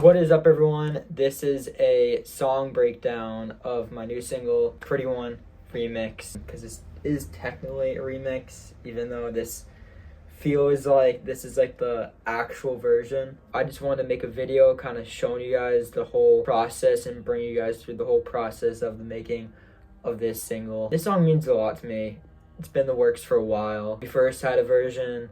What is up, everyone? This is a song breakdown of my new single, Pretty One Remix, because this is technically a remix, even though this feels like this is like the actual version. I just wanted to make a video kind of showing you guys the whole process and bring you guys through the whole process of the making of this single. This song means a lot to me. It's been in the works for a while. We first had a version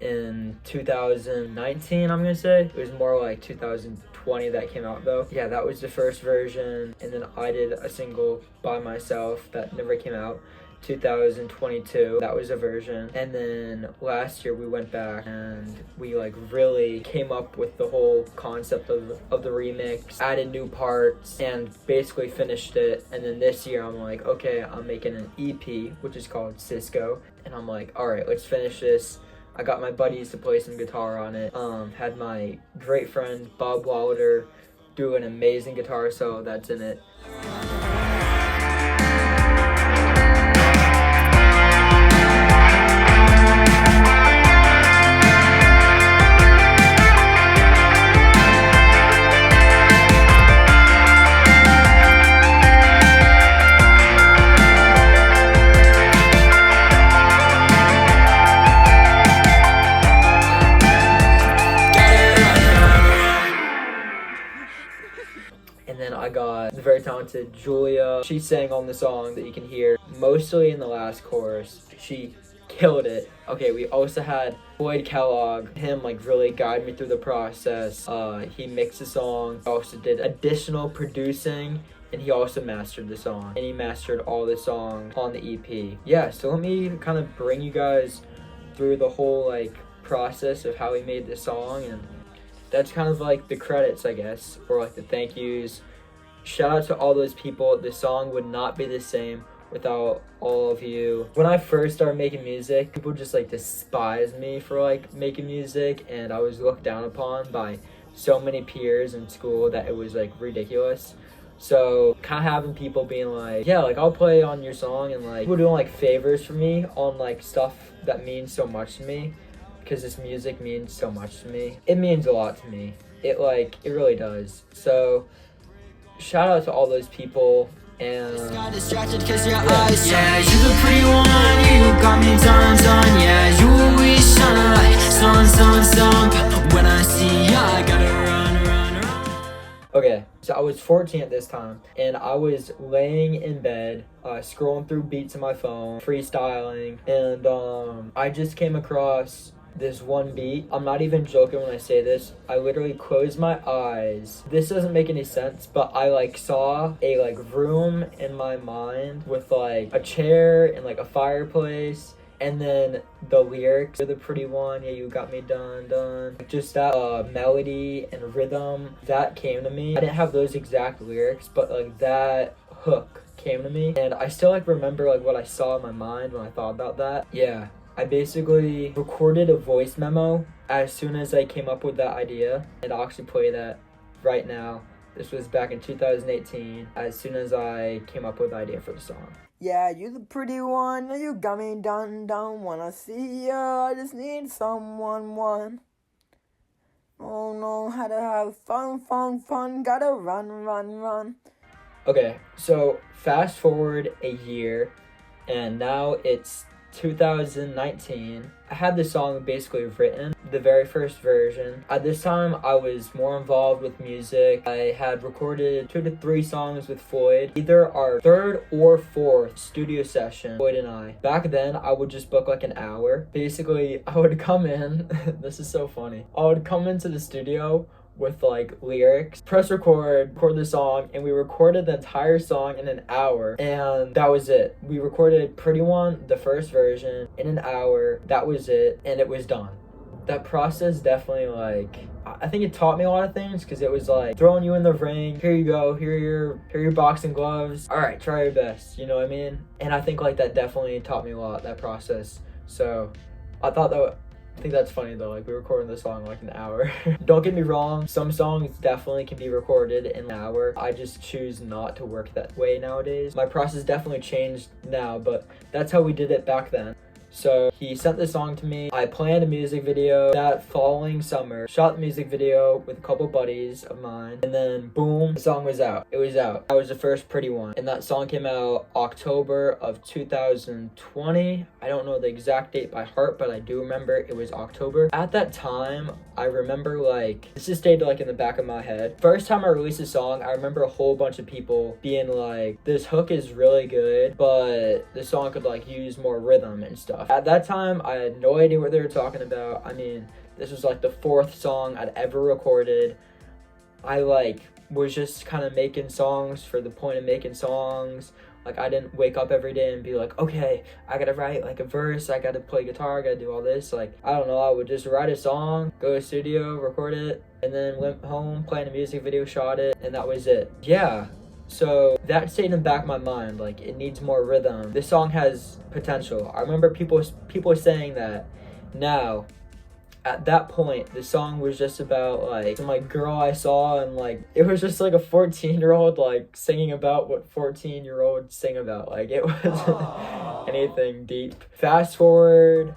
in 2019, I'm gonna say. It was more like 2020 that came out though. Yeah, that was the first version, and then I did a single by myself that never came out. 2022, that was a version. And then last year we went back and we like really came up with the whole concept of the remix, added new parts, and basically finished it. And then this year I'm like, okay, I'm making an EP, which is called Cisco, and I'm like, all right, let's finish this. I got my buddies to play some guitar on it. Had my great friend Bob Walder do an amazing guitar solo that's in it. And then I got the very talented Julia. She sang on the song that you can hear mostly in the last chorus. She killed it. Okay, we also had Floyd Kellogg. Him like really guided me through the process. He mixed the song, also did additional producing, and he also mastered the song. And he mastered all the songs on the EP. Yeah, so let me kind of bring you guys through the whole like process of how he made the song, and that's kind of like the credits, I guess, or like the thank yous. Shout out to all those people. The song would not be the same without all of you. When I first started making music, people just like despised me for like making music, and I was looked down upon by so many peers in school that it was like ridiculous. So kind of having people being like, yeah, like I'll play on your song, and like people doing like favors for me on like stuff that means so much to me, because this music means so much to me. It means a lot to me. It really does. So shout out to all those people. And got distracted cause your eyes, yeah, you the pretty one, you got me done, yeah, you always shine like sun, when I see ya, I gotta run. Okay, so I was 14 at this time, and I was laying in bed, scrolling through beats on my phone, freestyling, and I just came across this one beat. I'm not even joking when I say this. I literally closed my eyes. This doesn't make any sense, but I like saw a like room in my mind with like a chair and like a fireplace, and then the lyrics, "You're the pretty one, yeah, you got me done. Just that melody and rhythm that came to me. I didn't have those exact lyrics, but like that hook came to me, and I still like remember like what I saw in my mind when I thought about that. Yeah, I basically recorded a voice memo as soon as I came up with that idea, and I'll actually play that right now. This was back in 2018, as soon as I came up with the idea for the song. Yeah, you the pretty one, you got me done, don't wanna see ya, I just need someone. Oh no, how to have fun, gotta run. Okay, so fast forward a year, and now it's 2019. I had this song basically written, the very first version. At this time, I was more involved with music. I had recorded 2 to 3 songs with Floyd, either our 3rd or 4th studio session, Floyd and I. Back then, I would just book like an hour. Basically, I would come in, this is so funny. I would come into the studio with like lyrics, press record the song, and we recorded the entire song in an hour, and that was it. We recorded Pretty One, the first version, in an hour. That was it, and it was done. That process definitely like, I think it taught me a lot of things, because it was like throwing you in the ring. Here you go, here are your boxing gloves, all right, try your best, you know what I mean? And I think like that definitely taught me a lot, that process. So I think that's funny though, like we recorded the song like an hour. Don't get me wrong, some songs definitely can be recorded in an hour. I just choose not to work that way nowadays. My process definitely changed now, but that's how we did it back then. So he sent the song to me. I planned a music video that following summer, shot the music video with a couple buddies of mine, and then boom, the song was out. It was out. I was the first Pretty One, and that song came out October of 2020. I don't know the exact date by heart, but I do remember it was October. At that time, I remember like, this just stayed like in the back of my head. First time I released a song, I remember a whole bunch of people being like, this hook is really good, but the song could like use more rhythm and stuff. At that time, I had no idea what they were talking about. I mean, this was like the 4th song I'd ever recorded. I like was just kind of making songs for the point of making songs. Like, I didn't wake up every day and be like, okay, I gotta write like a verse, I gotta play guitar, I gotta do all this. Like, I don't know, I would just write a song, go to the studio, record it, and then went home, played a music video, shot it, and that was it. Yeah. So that stayed in the back of my mind, like, it needs more rhythm. This song has potential. I remember people saying that. Now, at that point, the song was just about like some like girl I saw, and like it was just like a 14-year-old like singing about what 14-year-olds sing about. Like, it wasn't anything deep. Fast forward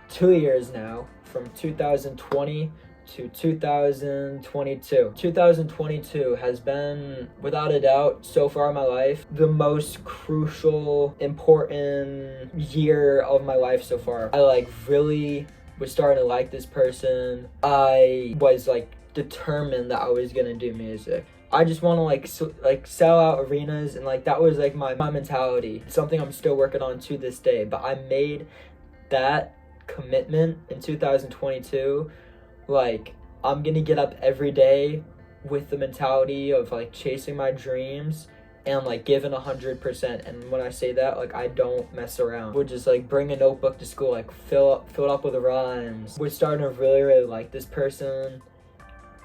2 years now, from 2020 to 2022. 2022 has been, without a doubt, so far in my life, the most crucial, important year of my life so far. I like really was starting to like this person. I was like determined that I was gonna do music. I just want to like sell out arenas, and like that was like my mentality. It's something I'm still working on to this day, but I made that commitment in 2022. Like, I'm gonna get up every day with the mentality of like chasing my dreams and like giving 100%. And when I say that, like, I don't mess around. Would just like bring a notebook to school, like fill it up with the rhymes. We're starting to really like this person,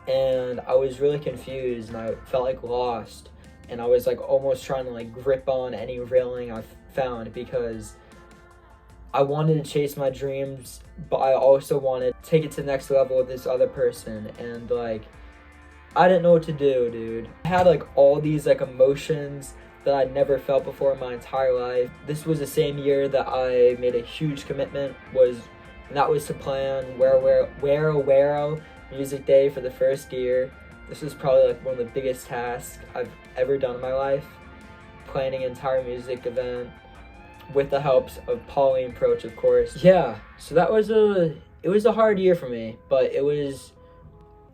and I was really confused, and I felt like lost, and I was like almost trying to like grip on any railing I found, because I wanted to chase my dreams, but I also wanted to take it to the next level with this other person. And like, I didn't know what to do, dude. I had like all these like emotions that I'd never felt before in my entire life. This was the same year that I made a huge commitment, and that was to plan Wero Music Day for the first year. This was probably like one of the biggest tasks I've ever done in my life, planning an entire music event with the helps of Pauline Proch, of course. Yeah, so it was a hard year for me, but it was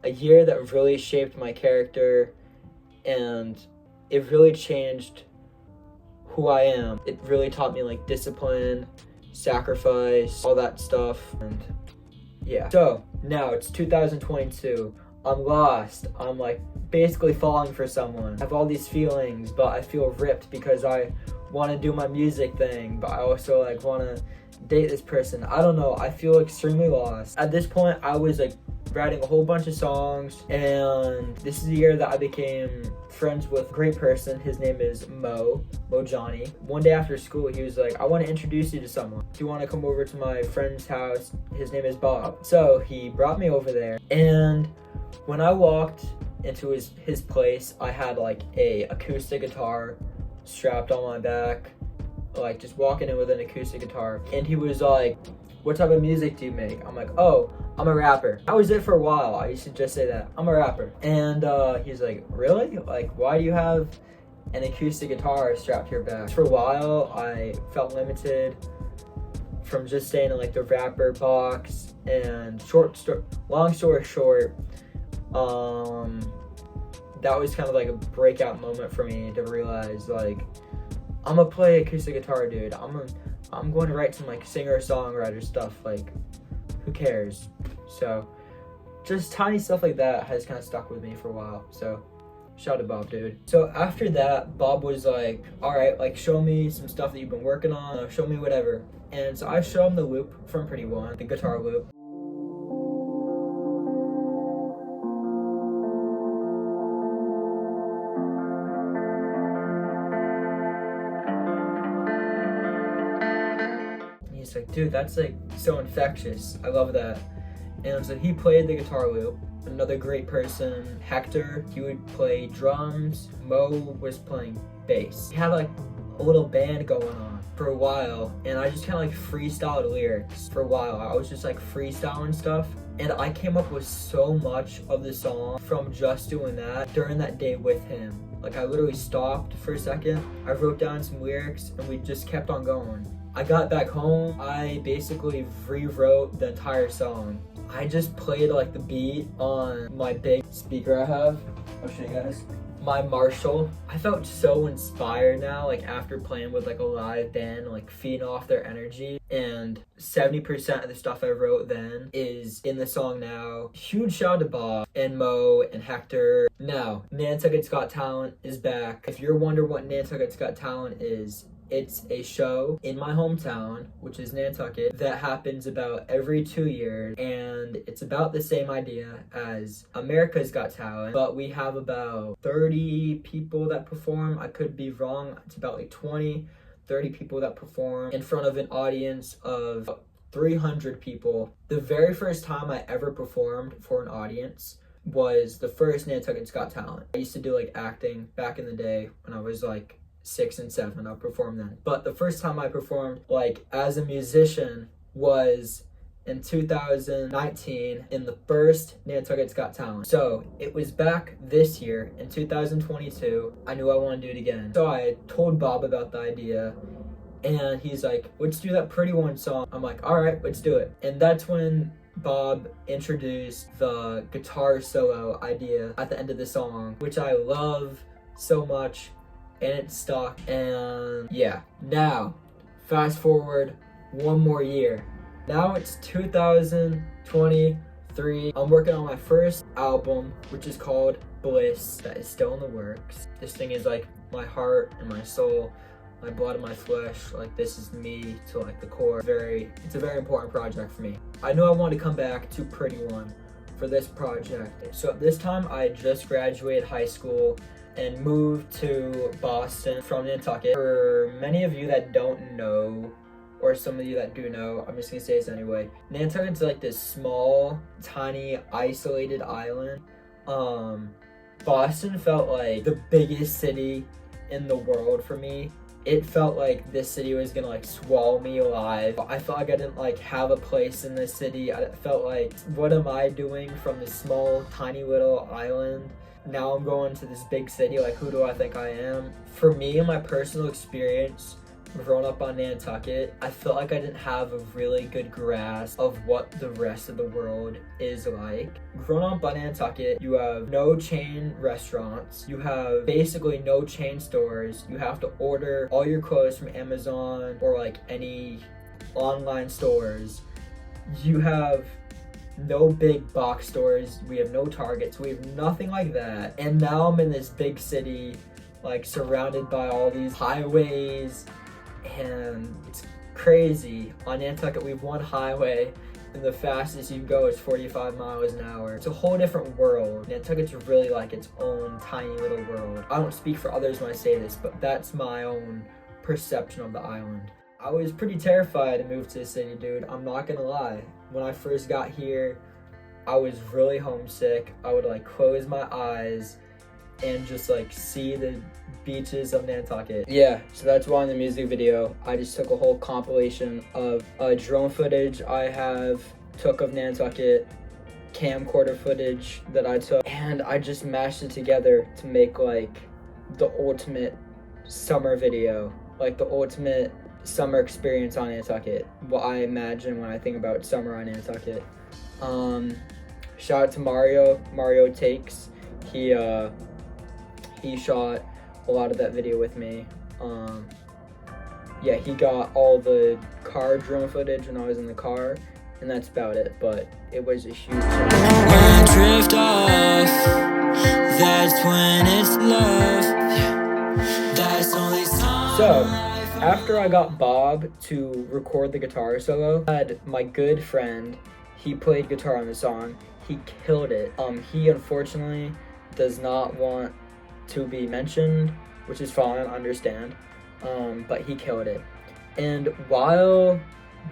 a year that really shaped my character, and it really changed who I am. It really taught me like discipline, sacrifice, all that stuff. And yeah, so now it's 2022. I'm lost. I'm like basically falling for someone. I have all these feelings, but I feel ripped because I want to do my music thing, but I also like want to date this person. I don't know, I feel extremely lost. At this point, I was like writing a whole bunch of songs, and this is the year that I became friends with a great person. His name is Mo Johnny. One day after school, he was like, I want to introduce you to someone. Do you want to come over to my friend's house? His name is Bob. So he brought me over there, and when I walked into his place, I had like a acoustic guitar strapped on my back, like just walking in with an acoustic guitar. And he was like, what type of music do you make? I'm like, oh, I'm a rapper. That was it for a while. I used to just say that, I'm a rapper. And he's like, really? Like, why do you have an acoustic guitar strapped to your back? For a while, I felt limited from just staying in like the rapper box. And long story short, that was kind of like a breakout moment for me to realize, like, I'm gonna play acoustic guitar, dude. I'm going to write some like singer-songwriter stuff. Like, who cares? So just tiny stuff like that has kind of stuck with me for a while. So shout out to Bob, dude. So after that, Bob was like, all right, like, show me some stuff that you've been working on, show me whatever. And so I showed him the loop from Pretty One, the guitar loop. He's like, dude, that's like so infectious. I love that. And so he played the guitar loop. Another great person, Hector, he would play drums. Mo was playing bass. He had like a little band going on for a while, and I just kind of like freestyled lyrics for a while. I was just like freestyling stuff, and I came up with so much of the song from just doing that during that day with him. Like, I literally stopped for a second, I wrote down some lyrics, and we just kept on going. I got back home, I basically rewrote the entire song. I just played like the beat on my big speaker I have. I'll show you guys. My Marshall. I felt so inspired now, like after playing with like a live band, like feeding off their energy. And 70% of the stuff I wrote then is in the song now. Huge shout out to Bob and Mo and Hector. Now, Nantucket's Got Talent is back. If you're wondering what Nantucket's Got Talent is, it's a show in my hometown, which is Nantucket, that happens about every 2 years, and it's about the same idea as America's Got Talent, but we have about 30 people that perform. I could be wrong. It's about like 20, 30 people that perform in front of an audience of 300 people. The very first time I ever performed for an audience was the first Nantucket's Got Talent. I used to do like acting back in the day when I was like 6 and 7. I performed then. But the first time I performed like as a musician was in 2019 in the first Nantucket's Got Talent. So it was back this year in 2022. I knew I wanted to do it again. So I told Bob about the idea, and he's like, let's do that Pretty One song. I'm like, all right, let's do it. And that's when Bob introduced the guitar solo idea at the end of the song, which I love so much. And it stuck, and yeah. Now, fast forward one more year. Now it's 2023. I'm working on my first album, which is called Bliss, that is still in the works. This thing is like my heart and my soul, my blood and my flesh. Like, this is me to like the core. It's a very important project for me. I knew I wanted to come back to Pretty One for this project. So at this time, I just graduated high school and moved to Boston from Nantucket. For many of you that don't know, or some of you that do know, I'm just gonna say this anyway. Nantucket's like this small, tiny, isolated island. Boston felt like the biggest city in the world for me. It felt like this city was gonna like swallow me alive. I felt like I didn't like have a place in this city. I felt like, what am I doing from this small, tiny little island? Now I'm going to this big city, like who do I think I am? For me, in my personal experience, growing up on Nantucket, I felt like I didn't have a really good grasp of what the rest of the world is like. Growing up on Nantucket, you have no chain restaurants, you have basically no chain stores, you have to order all your clothes from Amazon or like any online stores. You have no big box stores, we have no Targets, we have nothing like that. And now I'm in this big city, like surrounded by all these highways, and it's crazy. On Nantucket, we have one highway, and the fastest you can go is 45 miles an hour. It's a whole different world. Nantucket's really like its own tiny little world. I don't speak for others when I say this, but that's my own perception of the island. I was pretty terrified to move to the city, dude. I'm not gonna lie. When I first got here, I was really homesick. I would like close my eyes and just like see the beaches of Nantucket. Yeah, so that's why in the music video, I just took a whole compilation of drone footage I took of Nantucket, camcorder footage that I took, and I just mashed it together to make like the ultimate summer video, like the ultimate summer experience on Nantucket, what I imagine when I think about summer on Nantucket. Shout out to Mario Takes. He shot a lot of that video with me. Yeah, he got all the car drone footage when I was in the car, and that's about it, but it was a huge shout. When I drift off, that's when it's love. That's only song. So, after I got Bob to record the guitar solo, I had my good friend, he played guitar on the song. He killed it. He unfortunately does not want to be mentioned, which is fine, I understand. But he killed it. And while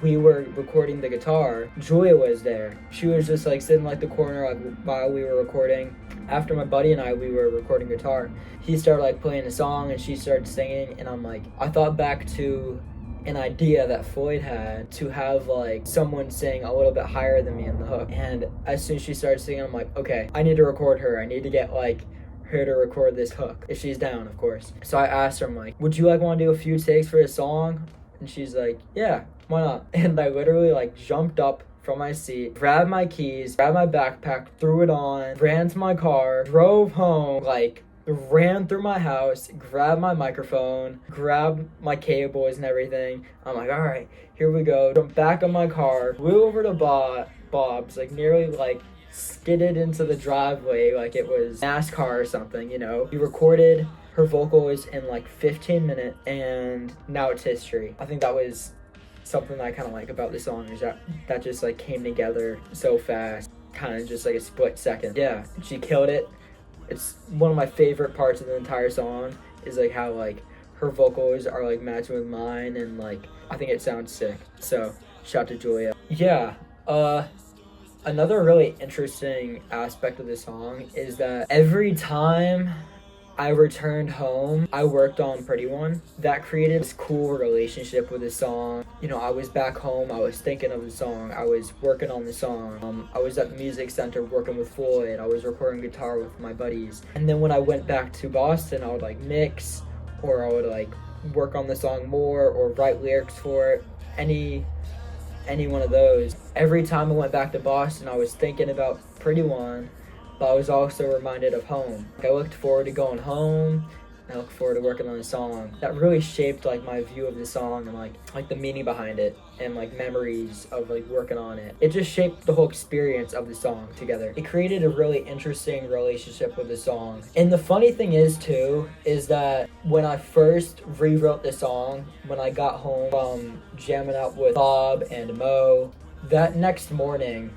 we were recording the guitar, Julia was there. She was just like sitting like the corner like while we were recording. After my buddy and we were recording guitar, he started like playing a song and she started singing, and I'm like, I thought back to an idea that Floyd had to have like someone sing a little bit higher than me in the hook. And as soon as she started singing, I'm like, okay, I need to record her. I need to get like her to record this hook, if she's down, of course. So I asked her, I'm like, would you like want to do a few takes for this song? And she's like, yeah, why not? And I literally like jumped up from my seat, grabbed my keys, grabbed my backpack, threw it on, ran to my car, drove home, like ran through my house, grabbed my microphone, grabbed my cables and everything. I'm like, all right, here we go. Jumped back on my car, flew over to Bob's, like nearly like skidded into the driveway like it was NASCAR or something, you know. We recorded her vocals in like 15 minutes, and now it's history. I think that was something that I kind of like about the song, is that just like came together so fast, kind of just like a split second. Yeah, she killed it. It's one of my favorite parts of the entire song, is like how like her vocals are like matching with mine, and like I think it sounds sick. So shout out to Julia. Yeah, another really interesting aspect of the song is that every time I returned home, I worked on Pretty One. That created this cool relationship with the song. You know, I was back home, I was thinking of the song, I was working on the song. I was at the music center working with Floyd, I was recording guitar with my buddies. And then when I went back to Boston, I would like mix, or I would like work on the song more, or write lyrics for it. Any one of those. Every time I went back to Boston, I was thinking about Pretty One, but I was also reminded of home. I looked forward to going home, and I look forward to working on the song. That really shaped like my view of the song, and like the meaning behind it, and like memories of like working on it. It just shaped the whole experience of the song together. It created a really interesting relationship with the song. And the funny thing is too, is that when I first rewrote the song, when I got home from jamming out with Bob and Mo, that next morning,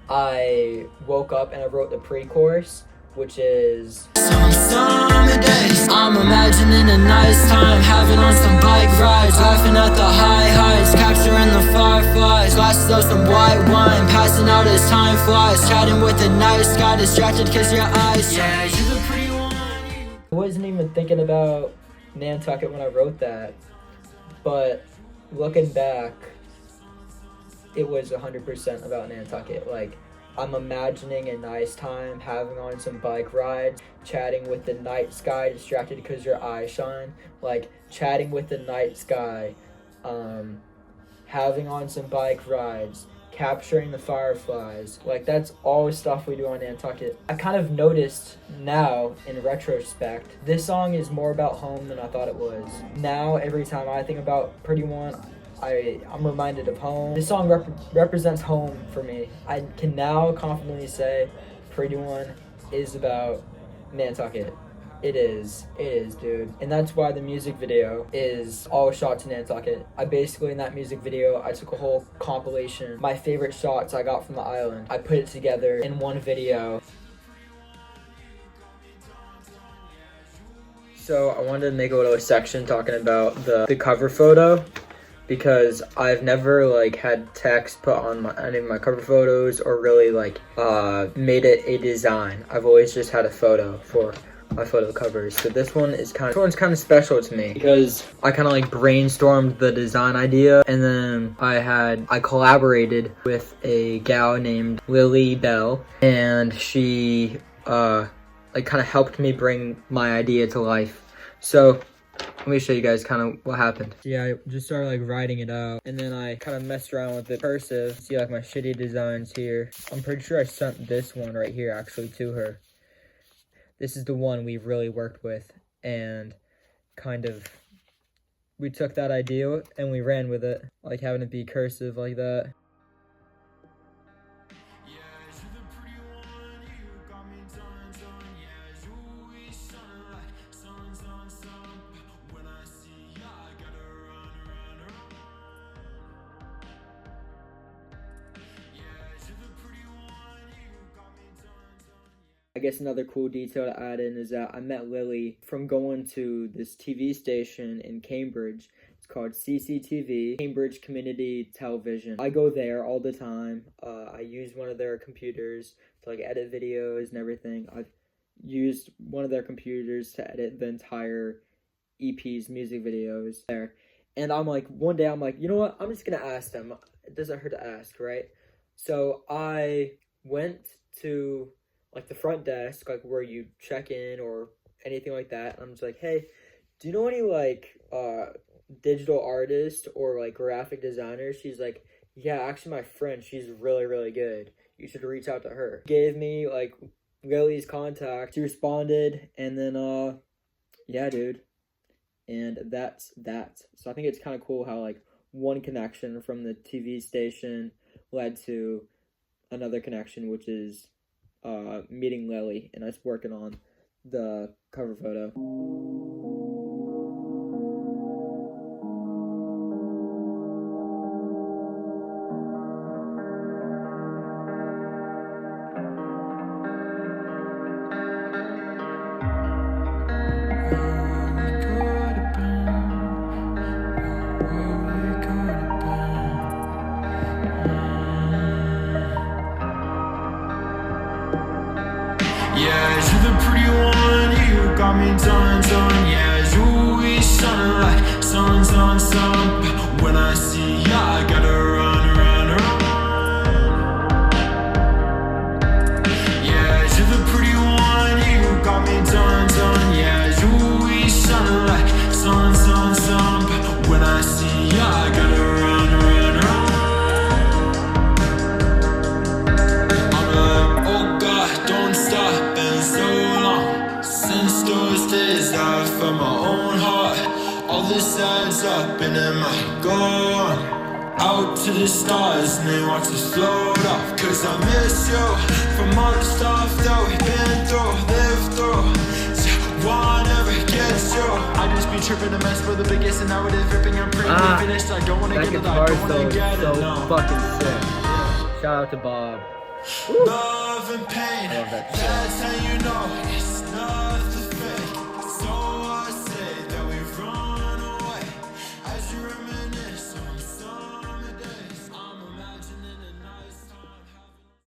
I woke up and I wrote the pre-chorus, which is Summer days, I'm imagining a nice time, having on some bike rides, laughing at the high heights, capturing the fireflies, glasses of some white wine, passing out as time flies, chatting with the nice guy, distracted cause your eyes, yeah, you're the pretty one. I wasn't even thinking about Nantucket when I wrote that, but looking back, it was 100% about Nantucket. Like, I'm imagining a nice time, having on some bike rides, chatting with the night sky, distracted because your eyes shine. Like, chatting with the night sky, having on some bike rides, capturing the fireflies. Like, that's all stuff we do on Nantucket. I kind of noticed now, in retrospect, this song is more about home than I thought it was. Now, every time I think about Pretty One, I'm reminded of home. This song represents home for me. I can now confidently say Pretty One is about Nantucket. It is, dude. And that's why the music video is all shots in Nantucket. I basically, in that music video, I took a whole compilation, my favorite shots I got from the island. I put it together in one video. So I wanted to make a little section talking about the cover photo, because I've never like had text put on any of my cover photos, or really like made it a design. I've always just had a photo for my photo covers. So this one's kind of special to me, because I kind of like brainstormed the design idea, and then I collaborated with a gal named Lily Bell, and she like kind of helped me bring my idea to life. So let me show you guys kind of what happened. Yeah, I just started like writing it out, and then I kind of messed around with the cursive. See like my shitty designs here. I'm pretty sure I sent this one right here actually to her. This is the one we really worked with, and kind of we took that idea and we ran with it, like having it be cursive like that. I guess another cool detail to add in is that I met Lily from going to this TV station in Cambridge. It's called CCTV, Cambridge Community Television. I go there all the time. I use one of their computers to like edit videos and everything. used one of their computers to edit the entire EP's music videos there. And I'm like, one day I'm like, you know what? I'm just gonna ask them. It doesn't hurt to ask, right? So I went to like the front desk, like where you check in or anything like that. I'm just like, hey, do you know any like digital artists or like graphic designers? She's like, yeah, actually my friend, she's really, really good. You should reach out to her. Gave me like Lily's contact. She responded, and then yeah, dude. And that's that. So I think it's kind of cool how like one connection from the TV station led to another connection, which is meeting Lily and us working on the cover photo. Yeah, you're the pretty one, you got me done. Yeah, you always shine like sun. When I see ya, I gotta run. Yeah, you're the pretty one, you got me done. Yeah, you always shine like sun. When I see ya, I gotta run. I'm like, oh God, don't stop. Been so long since those days I felt my own heart. All this adds up and it might go on out to the stars and they watch us float off. Cause I miss you from all the stuff that we've been through, lived through. One ever gets you. I just be tripping a mess for the biggest and now it is ripping. I'm pretty finished. I don't wanna That get it. guitar I don't wanna get it. so No. fucking sick. Shout out to Bob. Love and pain. I love that shit. That's how you know it's not.